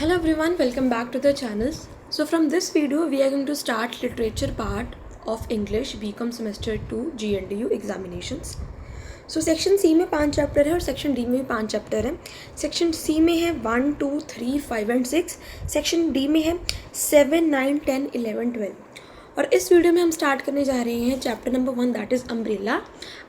Hello everyone, welcome back to the channel. So from this video we are going to start literature part of English BCom semester 2 GNDU examinations. So section C में 5 chapter है और section D में भी 5 chapter है. Section C में है 1, 2, 3, 5 and 6. Section D में है 7, 9, 10, 11, 12. और इस वीडियो में हम स्टार्ट करने जा रहे हैं chapter number 1 that is umbrella.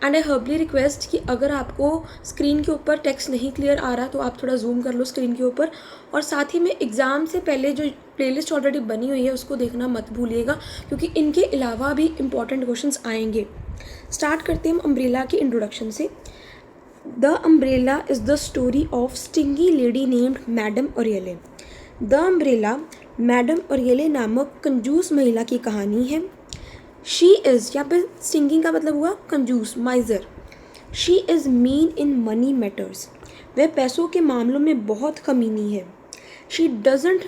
And I humbly request कि अगर आपको स्क्रीन के ऊपर टेक्स्ट नहीं क्लियर आ रहा तो आप थोड़ा जूम कर लो स्क्रीन के ऊपर. और साथ ही में एग्ज़ाम से पहले जो प्लेलिस्ट ऑलरेडी बनी हुई है उसको देखना मत भूलिएगा क्योंकि इनके अलावा भी इंपॉर्टेंट क्वेश्चंस आएंगे. स्टार्ट करते हैं हम अम्ब्रेला की इंट्रोडक्शन से. The umbrella is the story of stingy lady named madam Oreille. The umbrella madam Oreille नामक कंजूस महिला की कहानी है. शी इज़, यहाँ पे स्टिंगिंग का मतलब हुआ कंजूस, miser. She is mean in money matters. वह पैसों के मामलों में बहुत कमीनी है. She doesn't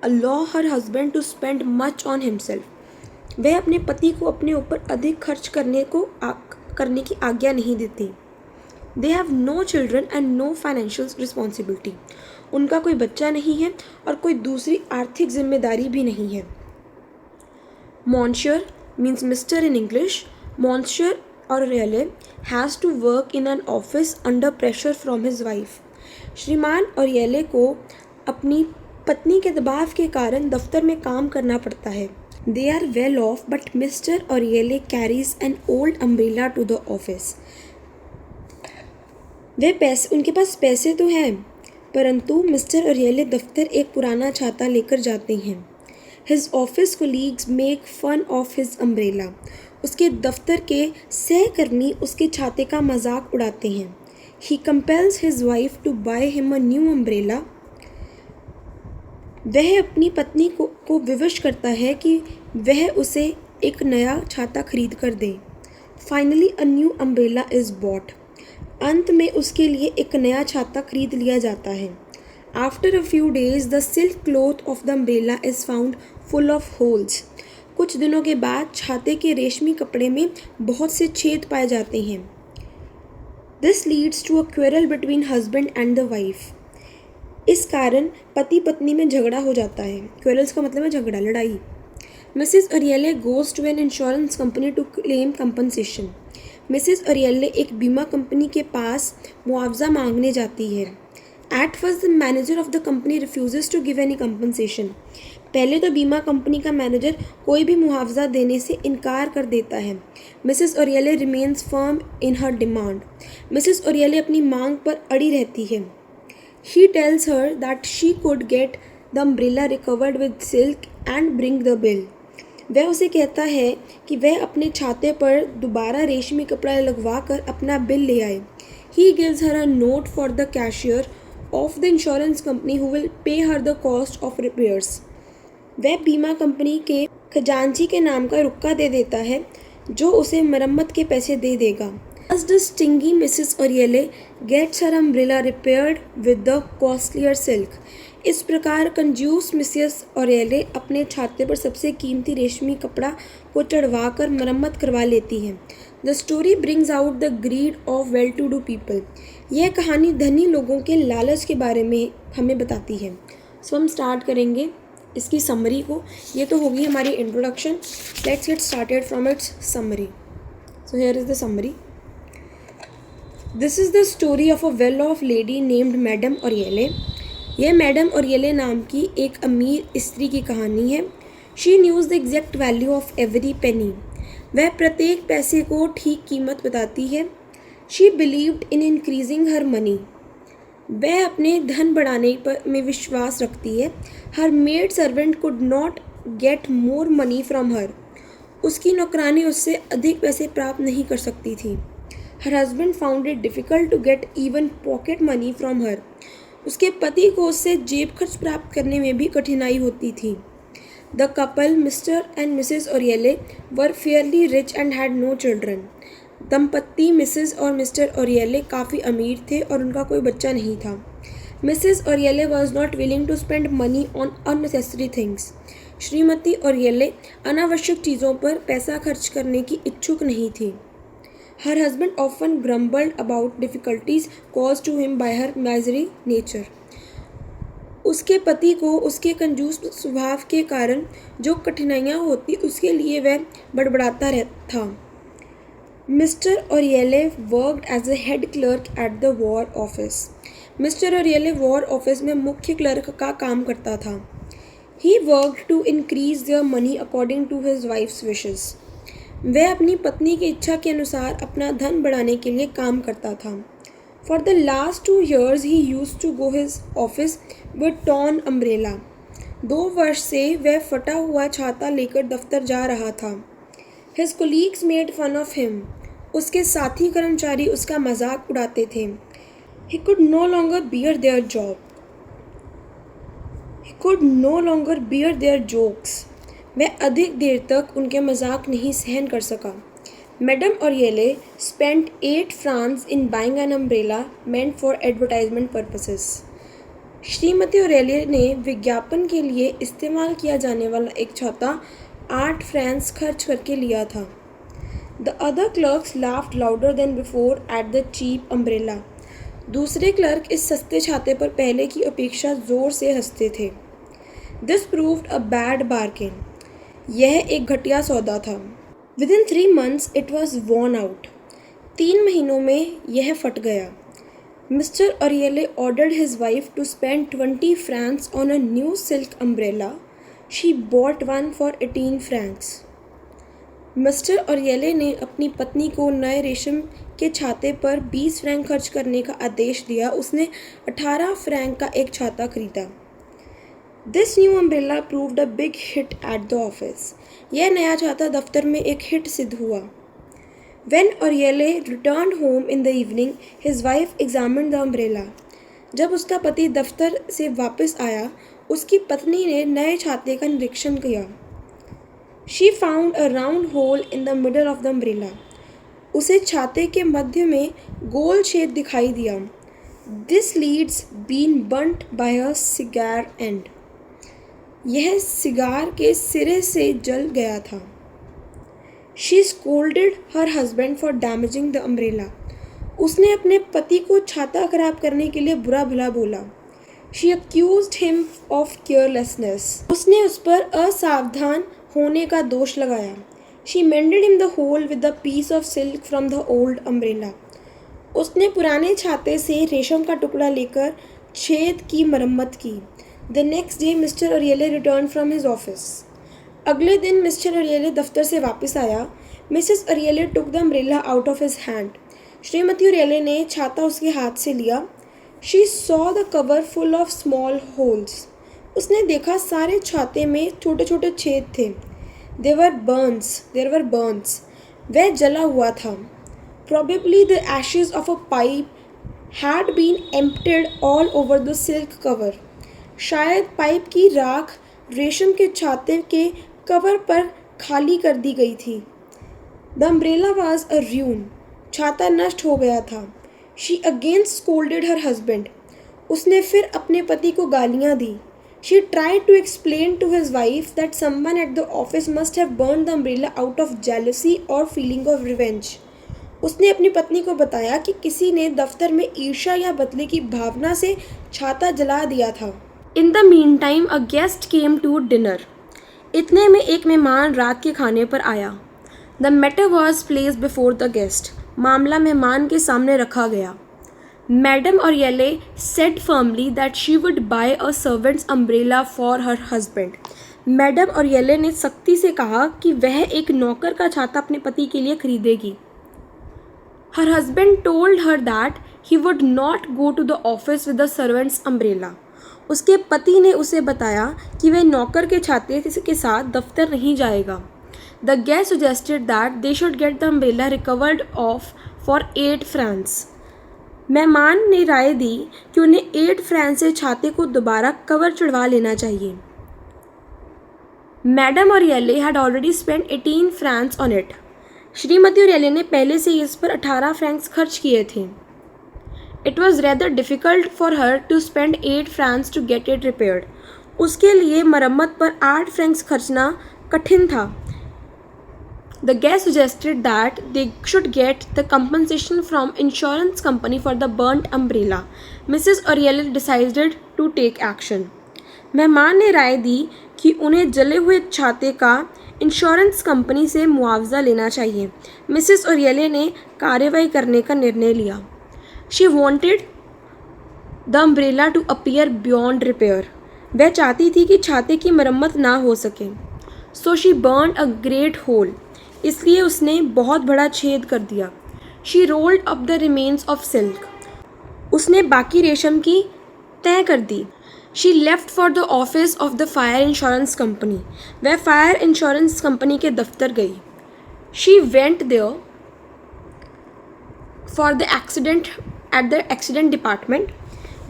allow her husband to spend much on himself. वह अपने पति को अपने ऊपर अधिक खर्च करने की आज्ञा नहीं देती. They have no children and no financial responsibility. उनका कोई बच्चा नहीं है और कोई दूसरी आर्थिक जिम्मेदारी भी नहीं है. Monsieur means mister in English. Monsieur Oreille has to work in an office under pressure from his wife. श्रीमान ओरियले को अपनी पत्नी के दबाव के कारण दफ्तर में काम करना पड़ता है. They are well off but mister Oreille carries an old umbrella to the office. उनके पास पैसे तो हैं परंतु मिस्टर ओरियले दफ्तर एक पुराना छाता लेकर जाते हैं. His office colleagues make fun of his umbrella. उसके दफ्तर के सहकर्मी उसके छाते का मजाक उड़ाते हैं. He compels his wife to buy him a new umbrella. वह अपनी पत्नी को विवश करता है कि वह उसे एक नया छाता खरीद कर दे. Finally a new umbrella is bought. अंत में उसके लिए एक नया छाता खरीद लिया जाता है. After a few days the silk cloth of the umbrella is found full of holes. कुछ दिनों के बाद छाते के रेशमी कपड़े में बहुत से छेद पाए जाते हैं. This leads to a quarrel between husband and the wife. इस कारण पति पत्नी में झगड़ा हो जाता है. क्वेरल्स का मतलब है झगड़ा, लड़ाई. Mrs Oreille goes to an insurance company to claim compensation. Mrs Oreille एक बीमा कंपनी के पास मुआवजा मांगने जाती है. At first the manager of the company refuses to give any compensation. पहले तो बीमा कंपनी का मैनेजर कोई भी मुआवजा देने से इनकार कर देता है. मिसेस ओरियले रिमेन्स फर्म इन हर डिमांड. मिसेस ओरियले अपनी मांग पर अड़ी रहती है. He tells her that she could get the umbrella recovered with silk and bring the bill. वह उसे कहता है कि वह अपने छाते पर दोबारा रेशमी कपड़ा लगवा कर अपना बिल ले आए. He gives her a note for the cashier of the insurance company who will pay her the cost of repairs. वह बीमा कंपनी के खजांची के नाम का रुक्का दे देता है जो उसे मरम्मत के पैसे दे देगा. Thus the stingy Mrs. Oriele gets her umbrella repaired with the costlier silk. इस प्रकार कंजूस मिसेस ओरियले अपने छाते पर सबसे कीमती रेशमी कपड़ा को चढ़वा कर मरम्मत करवा लेती हैं. The story brings out the greed of well to do people. यह कहानी धनी लोगों के लालच के बारे में हमें बताती है. सो हम स्टार्ट करेंगे इसकी समरी को. ये तो होगी हमारी introduction. Let's get started from its summary. So here is the summary. This is the story of a well off lady named madam Oreille. यह मैडम ओरियले नाम की एक अमीर स्त्री की कहानी है. She knew the exact value of every penny. वह प्रत्येक पैसे को ठीक कीमत बताती है. She believed in increasing her money. वह अपने धन बढ़ाने में विश्वास रखती है. Her maid servant could not get more money from her. उसकी नौकरानी उससे अधिक पैसे प्राप्त नहीं कर सकती थी. Her husband found it difficult to get even pocket money from her. उसके पति को उससे जेब खर्च प्राप्त करने में भी कठिनाई होती थी. The couple, Mr. and Mrs. Oriele, were fairly rich and had no children. दंपत्ति मिसेस और मिस्टर ओरियले काफ़ी अमीर थे और उनका कोई बच्चा नहीं था. Mrs. Oriele was not willing to spend money on unnecessary things. Shrimati ओरियले अनावश्यक चीज़ों पर पैसा खर्च करने की इच्छुक नहीं थी. Her husband often grumbled about difficulties caused to him by her miserly nature. उसके पति को उसके कंजूस स्वभाव के कारण जो कठिनाइयाँ होती उसके लिए वह बड़बड़ाता रहता था। Mister Oreille worked as a head clerk at the war office. Mister Oreille war office में मुख्य क्लर्क का काम करता था। He worked to increase their money according to his wife's wishes. वह अपनी पत्नी की इच्छा के अनुसार अपना धन बढ़ाने के लिए काम करता था। For the last 2 years he used to go his office with torn umbrella. 2 वर्ष से वह फटा हुआ छाता लेकर दफ्तर जा रहा था। His colleagues made fun of him. उसके साथी कर्मचारी उसका मजाक उड़ाते थे। He could no longer bear their job. He could no longer bear their jokes. वह अधिक देर तक उनके मजाक नहीं सहन कर सका। Madam Oreille spent 8 francs in buying an umbrella meant for advertisement purposes. श्रीमती ओरेले ने विज्ञापन के लिए इस्तेमाल किया जाने वाला एक छाता 8 फ्रांस खर्च करके लिया था। The other clerks laughed louder than before at the cheap umbrella. दूसरे क्लर्क इस सस्ते छाते पर पहले की अपेक्षा ज़ोर से हंसते थे। This proved a bad bargain. यह एक घटिया सौदा था। Within 3 months it was worn out. 3 महीनों में यह फट गया। Mr. Oriele ordered his wife to spend 20 francs on a new silk umbrella. She bought one for 18 francs. Mister ओरिएले ने अपनी पत्नी को नए रेशम के छाते पर 20 फ्रैंक खर्च करने का आदेश दिया। उसने 18 फ्रैंक का एक छाता खरीदा। This new umbrella proved a big hit at the office. यह नया छाता दफ्तर में एक हिट सिद्ध हुआ। When Oriele returned home in the evening, his wife examined the umbrella. जब उसका पति दफ्तर से वापस आया, उसकी पत्नी ने नए छाते का निरीक्षण किया। She found a round hole in the middle of the umbrella. उसे छाते के मध्य में गोल छेद दिखाई दिया। This lead's been burnt by a cigar end. यह सिगार के सिरे से जल गया था। She scolded her husband for damaging the umbrella. उसने अपने पति को छाता खराब करने के लिए बुरा भला बोला। She accused him of carelessness. उसने उस पर असावधान होने का दोष लगाया। She mended him the hole with a piece of silk from the old umbrella. उसने पुराने छाते से रेशम का टुकड़ा लेकर छेद की मरम्मत की। The next day Mr. Oriele returned from his office. अगले दिन मिस्टर ओरिएले दफ्तर से वापस आया। Mrs Oreille took the umbrella out of his hand. श्रीमती ओरिएले ने छाता उसके हाथ से लिया। She saw the cover full of small holes. उसने देखा सारे छाते में छोटे छोटे छेद थे। There were burns. वह जला हुआ था। Probably the ashes of a pipe had been emptied all over the silk cover. शायद पाइप की राख रेशम के छाते के कवर पर खाली कर दी गई थी। The umbrella was a ruin. छाता नष्ट हो गया था। She again scolded her husband. उसने फिर अपने पति को गालियाँ दी। She tried to explain to his wife that someone at the office must have burned the umbrella out of jealousy or feeling of revenge. उसने अपनी पत्नी को बताया कि किसी ने दफ्तर में ईर्ष्या या बदले की भावना से छाता जला दिया था। In the meantime, a guest came to dinner. इतने में एक मेहमान रात के खाने पर आया। The matter was placed before the guest. मामला मेहमान के सामने रखा गया। Madam Oriele said firmly that she would buy a servant's umbrella for her husband. Madam Oreille ने सख्ती से कहा कि वह एक नौकर का छाता अपने पति के लिए खरीदेगी। Her husband told her that he would not go to the office with the servant's umbrella. उसके पति ने उसे बताया कि वह नौकर के छाते के साथ दफ्तर नहीं जाएगा। The guest suggested that they should get the umbrella recovered off for 8 francs. मेहमान ने राय दी कि उन्हें 8 फ्रांस से छाते को दोबारा कवर चढ़वा लेना चाहिए। Madam Oreille had already spent 18 francs on it. श्रीमती ओरिएले ने पहले से इस पर 18 फ्रैंक्स खर्च किए थे। It was rather difficult for her to spend 8 francs to get it repaired. उसके लिए मरम्मत पर 8 फ्रैंक्स खर्चना कठिन था। The guest suggested that they should get the compensation from insurance company for the burnt umbrella. Mrs. Oriele decided to take action. मेहमान ने राय दी कि उन्हें जले हुए छाते का इंश्योरेंस कंपनी से मुआवजा लेना चाहिए। मिसेस ओरियले ने कार्रवाई करने का निर्णय लिया। She wanted the umbrella to appear beyond repair. वह चाहती थी कि छाते की मरम्मत ना हो सके। So she burn a great hole. इसलिए उसने बहुत बड़ा छेद कर दिया। She rolled up the remains of silk. उसने बाकी रेशम की तय कर दी। She left for the office of the fire insurance company. वह फायर इंश्योरेंस कंपनी के दफ्तर गई। She went there for the accident at the accident department.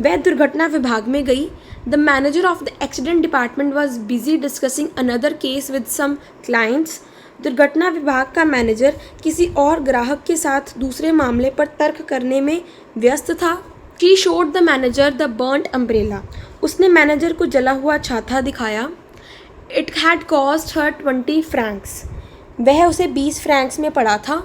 वह दुर्घटना विभाग में गई। The manager of the accident department was busy discussing another case with some clients. दुर्घटना विभाग का मैनेजर किसी और ग्राहक के साथ दूसरे मामले पर तर्क करने में व्यस्त था। She showed the manager the burned umbrella. उसने मैनेजर को जला हुआ छाता दिखाया। It had cost her 20 Franks. वह उसे 20 फ्रैंक्स में पड़ा था।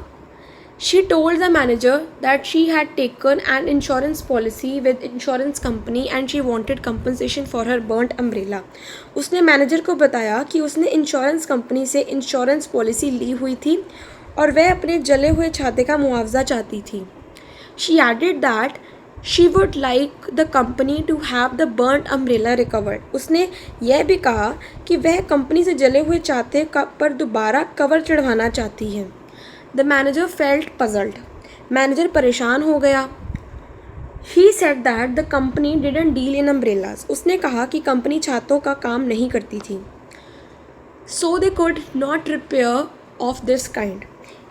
She told the manager that she had taken an insurance policy with insurance company and she wanted compensation for her burnt umbrella. उसने मैनेजर को बताया कि उसने इंश्योरेंस कंपनी से इंश्योरेंस पॉलिसी ली हुई थी और वह अपने जले हुए छाते का मुआवजा चाहती थी। She added that she would like the company to have the burnt umbrella recovered. उसने यह भी कहा कि वह कंपनी से जले हुए छाते पर दोबारा कवर चढ़वाना चाहती है। The manager felt puzzled. Manager परेशान हो गया। He said that the company didn't deal in umbrellas. उसने कहा कि कंपनी छातों का काम नहीं करती थी। So they could not repair of this kind.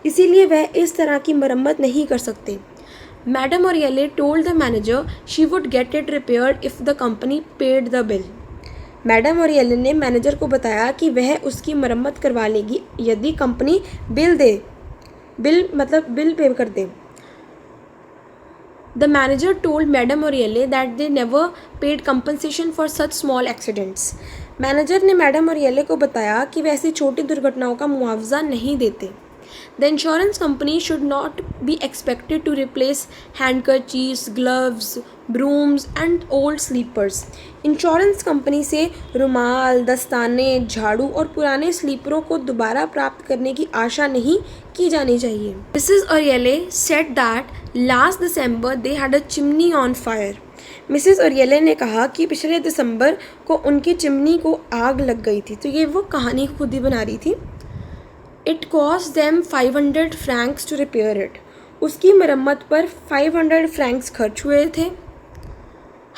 इसीलिए वह इस तरह की मरम्मत नहीं कर सकते। Madame Oriele told the manager she would get it repaired if the company paid the bill. Madam Oreille ने मैनेजर को बताया कि वह उसकी मरम्मत करवा लेगी यदि कंपनी बिल पे कर दे। The manager told madam Oreille that they never paid compensation for such small accidents. Manager ने मैडम ओरिएले को बताया कि वह ऐसी छोटी दुर्घटनाओं का मुआवजा नहीं देते। The insurance company should not be expected to replace handkerchiefs, gloves, brooms and old slippers. Insurance company से रुमाल, दस्ताने, झाड़ू और पुराने स्लीपरों को दोबारा प्राप्त करने की आशा नहीं की जानी चाहिए। Mrs Oreille said that last December they had a chimney on fire. Mrs Oreille ने कहा कि पिछले दिसंबर को उनकी चिमनी को आग लग गई थी। तो ये वो कहानी खुद ही बना रही थी। It cost them 500 francs to repair it. उसकी मरम्मत पर 500 फ्रैंक्स खर्च हुए थे।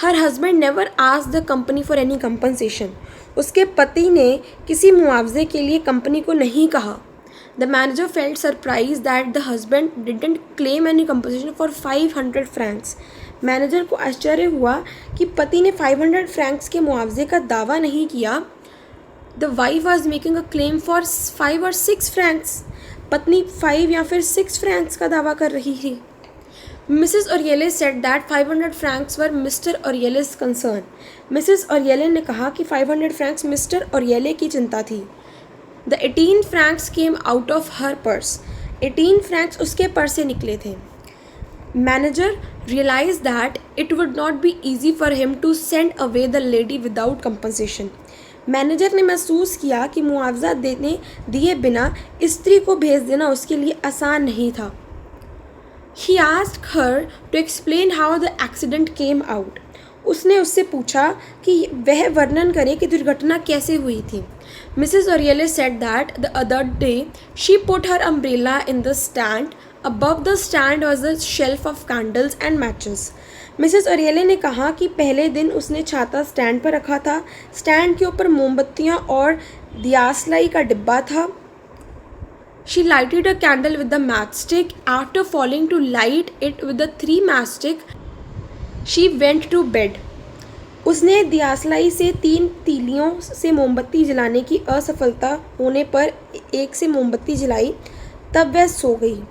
Her husband never asked the company for any compensation. उसके पति ने किसी मुआवजे के लिए कंपनी को नहीं कहा। The manager felt surprise that the husband didn't claim any compensation for 500 Franks. Manager को आश्चर्य हुआ कि पति ने 500 फ्रैंक्स के मुआवजे का दावा नहीं किया। The wife was making a claim for 5 और 6 फ्रैंक्स। पत्नी 5 या फिर 6 फ्रैंक्स का दावा कर रही थी। Mrs Oreille said that 500 francs were mister Oreille's concern. Mrs Oreille ने कहा कि 500 फ्रैंक्स मिस्टर ओरिएले की चिंता थी। The 18 francs came out of her purse. 18 francs उसके पर्स से निकले थे। Manager realize that it would not be easy for him to send away the lady without compensation. Manager ने महसूस किया कि मुआवजा दिए बिना स्त्री को भेज देना उसके लिए आसान नहीं था। He asked her to explain how the accident came out. उसने उससे पूछा कि वह वर्णन करे कि दुर्घटना कैसे हुई थी। Mrs. Oriele said that the other day she put her umbrella in the stand. Above the stand was a shelf of candles and matches. Mrs Oreille ने कहा कि पहले दिन उसने छाता स्टैंड पर रखा था। स्टैंड के ऊपर मोमबत्तियाँ और दियासलाई का डिब्बा था। She lighted a candle with the matchstick. After falling to light it with the 3 matchstick, she went to bed. उसने दियासलाई से 3 तीलियों से मोमबत्ती जलाने की असफलता होने पर एक से मोमबत्ती जलाई, तब वह सो गई।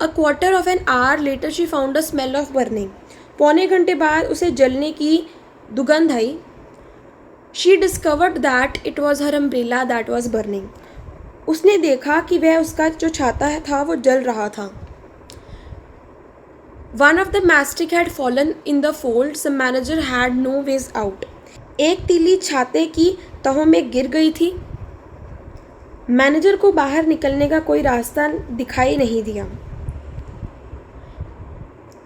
A quarter of an hour later she found a smell of burning. पौने घंटे बाद उसे जलने की दुगंध आई। She discovered that it was her umbrella that was burning. उसने देखा कि वह उसका जो छाता था वो जल रहा था। One of the matchstick had fallen in the folds. The manager had no ways out. एक तीली छाते की तहों में गिर गई थी। मैनेजर को बाहर निकलने का कोई रास्ता दिखाई नहीं दिया।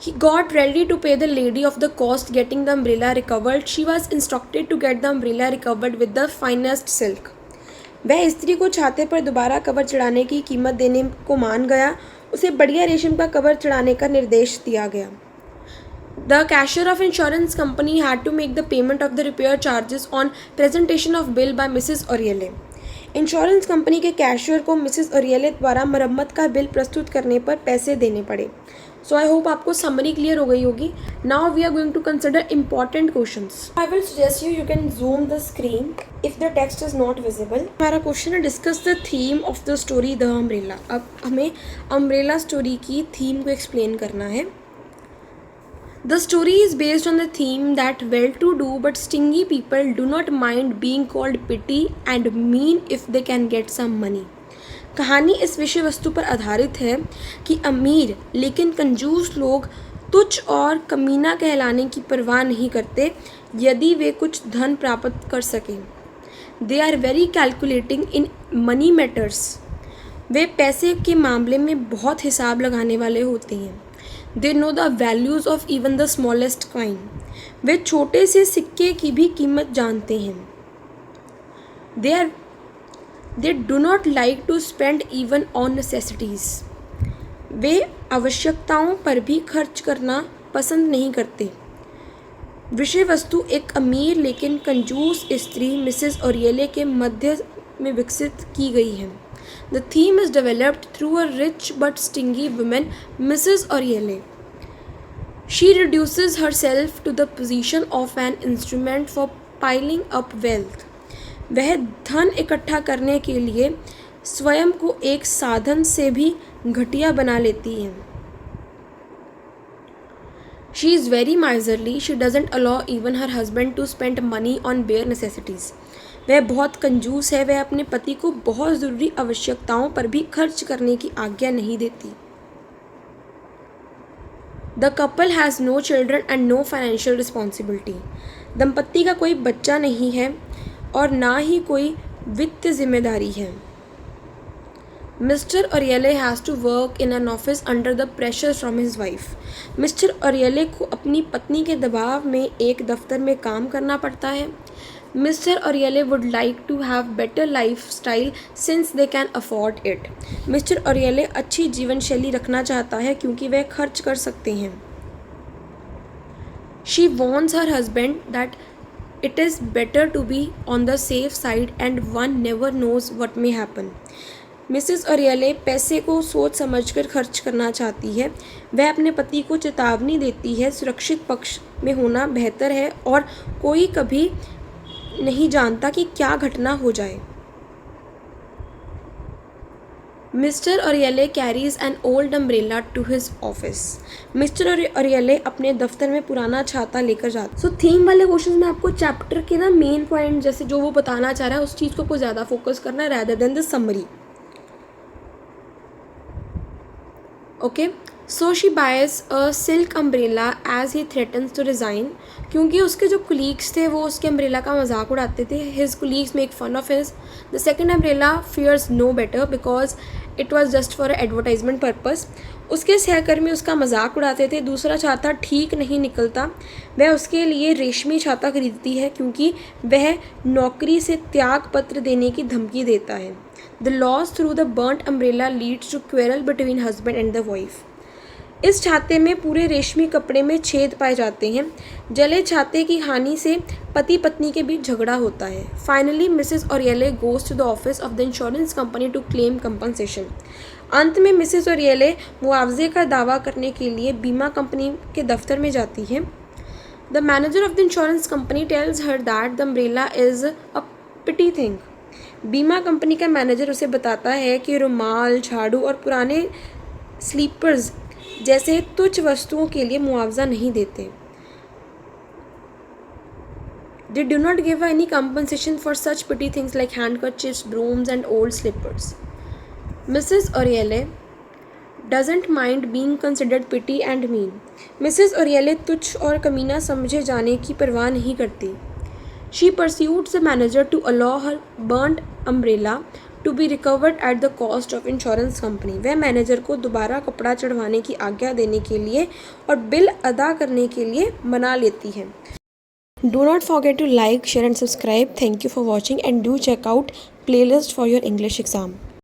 He got ready to pay the lady of the cost getting the umbrella recovered. She was instructed to get the umbrella recovered with the finest silk. वह स्त्री को छाते पर दोबारा कवर चढ़ाने की कीमत देने को मान गया। उसे बढ़िया रेशम का कवर चढ़ाने का निर्देश दिया गया। The cashier of insurance company had to make the payment of the repair charges on presentation of bill by Mrs. Oriele. Insurance company के कैशियर को मिसेस ओरिएले द्वारा मरम्मत का बिल प्रस्तुत करने पर पैसे देने पड़े। सो आई होप आपको समरी क्लियर हो गई होगी। Now we are going to consider important questions. I will suggest you can zoom the screen if the text is not visible. हमारा क्वेश्चन है discuss the theme of the story the umbrella. अब हमें umbrella story की theme को explain करना है। The story is based on the theme that well-to-do but stingy people do not mind being called petty and mean if they can get some money. कहानी इस विषय वस्तु पर आधारित है कि अमीर लेकिन कंजूस लोग तुच्छ और कमीना कहलाने की परवाह नहीं करते यदि वे कुछ धन प्राप्त कर सकें। They are very calculating in money matters. वे पैसे के मामले में बहुत हिसाब लगाने वाले होते हैं। They know the values of even the smallest coin. वे छोटे से सिक्के की भी कीमत जानते हैं। They do not like to spend even on necessities. वे आवश्यकताओं पर भी खर्च करना पसंद नहीं करते। विषय वस्तु एक अमीर लेकिन कंजूस स्त्री मिसेस ओरिएले के मध्य में विकसित की गई है। The theme is developed through a rich but stingy woman, Mrs. Oriele. She reduces herself to the position of an instrument for piling up wealth. वह धन इकट्ठा करने के लिए स्वयं को एक साधन से भी घटिया बना लेती है। She is very miserly. She doesn't allow even her husband to spend money on bare necessities. वह बहुत कंजूस है। वह अपने पति को बहुत ज़रूरी आवश्यकताओं पर भी खर्च करने की आज्ञा नहीं देती। The couple has no children and no financial responsibility. दंपत्ति का कोई बच्चा नहीं है और ना ही कोई वित्तीय जिम्मेदारी है। Mister Oreille has to work in an office under the pressure from his wife. Mister Oreille को अपनी पत्नी के दबाव में एक दफ्तर में काम करना पड़ता है। Mr. Oriele would like to have better lifestyle since they can afford it. Mr. Oriele अच्छी जीवन शैली रखना चाहता है क्योंकि वह खर्च कर सकते हैं। She warns her husband that it is better to be on the safe side and one never knows what may happen. Mrs Oreille पैसे को सोच समझकर खर्च करना चाहती है। वह अपने पति को चेतावनी देती है सुरक्षित पक्ष में होना बेहतर है और कोई कभी नहीं जानता कि क्या घटना हो जाए। Mister Oreille carries an old umbrella to his office. Mister Oreille अपने दफ्तर में पुराना छाता लेकर जाते। सो थीम वाले क्वेश्चन में आपको चैप्टर के ना मेन पॉइंट जैसे जो वो बताना चाह रहा है उस चीज़ को ज़्यादा फोकस करना है rather than the summary. Okay, so she buys a silk umbrella as he threatens to resign. क्योंकि उसके जो कुलीग्स थे वो उसके अम्ब्रेला का मजाक उड़ाते थे। His colleagues make fun of his. The second umbrella fares no better because it was just for advertisement purpose. उसके सहकर्मी उसका मजाक उड़ाते थे। दूसरा छाता ठीक नहीं निकलता। वह उसके लिए रेशमी छाता खरीदती है क्योंकि वह नौकरी से त्याग पत्र देने की धमकी देता है। The loss through the burnt umbrella leads to quarrel between husband and the wife. इस छाते में पूरे रेशमी कपड़े में छेद पाए जाते हैं। जले छाते की हानि से पति पत्नी के बीच झगड़ा होता है। Finally Mrs Oreille goes to the office of the insurance company to claim compensation. अंत में मिसेस ओरिएले मुआवजे का दावा करने के लिए बीमा कंपनी के दफ्तर में जाती है। The manager of the insurance company tells her that the umbrella is a pity thing. बीमा कंपनी का मैनेजर उसे बताता है कि रुमाल, झाड़ू और पुराने स्लीपर्स जैसे तुच्छ वस्तुओं के लिए मुआवजा नहीं देते। They do not give any compensation for such petty things like handkerchiefs, brooms and old slippers. Mrs. Oriele doesn't mind being considered petty and mean. Mrs. Oriele तुच्छ और कमीना समझे जाने की परवाह नहीं करती। She persuaded the manager to allow her burned umbrella to be recovered at the cost of insurance company. वह मैनेजर को दोबारा कपड़ा चढ़वाने की आज्ञा देने के लिए और बिल अदा करने के लिए मना लेती है। Do not forget to like, share and subscribe. Thank you for watching and do check out playlist for your English exam.